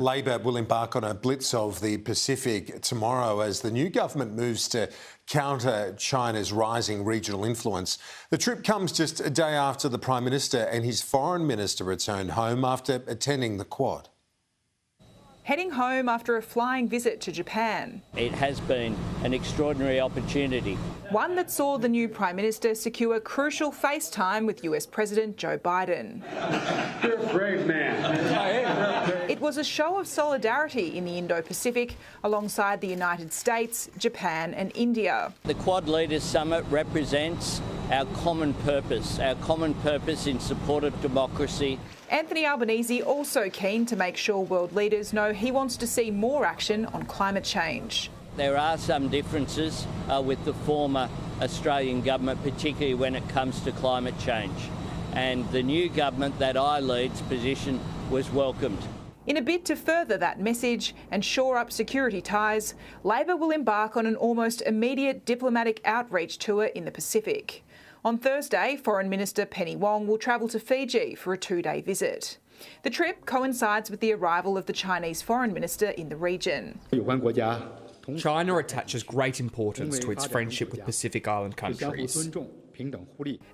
Labor will embark on a blitz of the Pacific tomorrow as the new government moves to counter China's rising regional influence. The trip comes just a day after the Prime Minister and his Foreign Minister returned home after attending the Quad. Heading home after a flying visit to Japan. It has been an extraordinary opportunity. One that saw the new Prime Minister secure crucial FaceTime with US President Joe Biden. You're a brave man. It was a show of solidarity in the Indo-Pacific alongside the United States, Japan and India. The Quad Leaders Summit represents our common purpose in support of democracy. Anthony Albanese also keen to make sure world leaders know he wants to see more action on climate change. There are some differences with the former Australian government, particularly when it comes to climate change. And the new government that I lead's position was welcomed. In a bid to further that message and shore up security ties, Labor will embark on an almost immediate diplomatic outreach tour in the Pacific. On Thursday, Foreign Minister Penny Wong will travel to Fiji for a 2-day visit. The trip coincides with the arrival of the Chinese Foreign Minister in the region. China attaches great importance to its friendship with Pacific Island countries.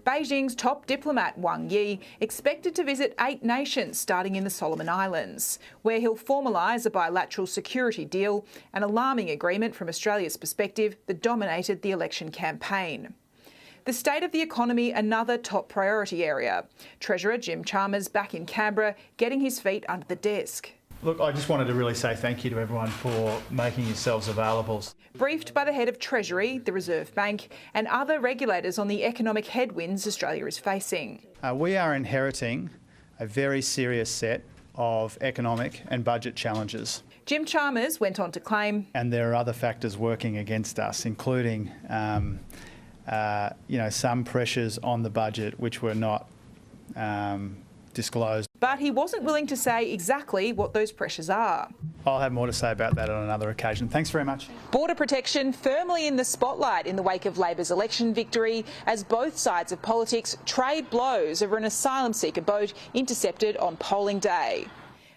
Beijing's top diplomat Wang expected to visit 8 nations starting in the Solomon Islands, where he'll formalise a bilateral security deal, an alarming agreement from Australia's perspective that dominated the election campaign. The state of the economy, another top priority area. Treasurer Jim Chalmers back in Canberra, getting his feet under the desk. Look, I just wanted to really say thank you to everyone for making yourselves available. Briefed by the head of Treasury, the Reserve Bank and other regulators on the economic headwinds Australia is facing. We are inheriting a very serious set of economic and budget challenges. Jim Chalmers went on to claim... And there are other factors working against us, including some pressures on the budget which were not disclosed. But he wasn't willing to say exactly what those pressures are. I'll have more to say about that on another occasion. Thanks very much. Border protection firmly in the spotlight in the wake of Labor's election victory as both sides of politics trade blows over an asylum seeker boat intercepted on polling day.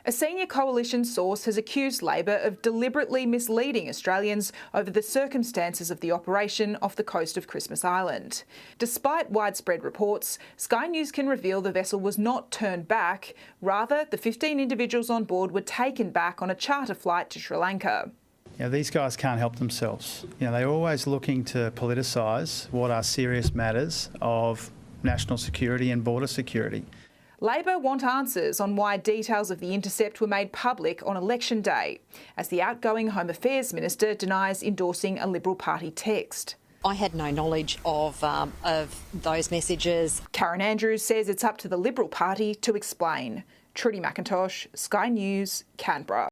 A senior coalition source has accused Labor of deliberately misleading Australians over the circumstances of the operation off the coast of Christmas Island. Despite widespread reports, Sky News can reveal the vessel was not turned back. Rather, the 15 individuals on board were taken back on a charter flight to Sri Lanka. These guys can't help themselves. They're always looking to politicise what are serious matters of national security and border security. Labor want answers on why details of the intercept were made public on election day, as the outgoing Home Affairs Minister denies endorsing a Liberal Party text. I had no knowledge of those messages. Karen Andrews says it's up to the Liberal Party to explain. Trudy McIntosh, Sky News, Canberra.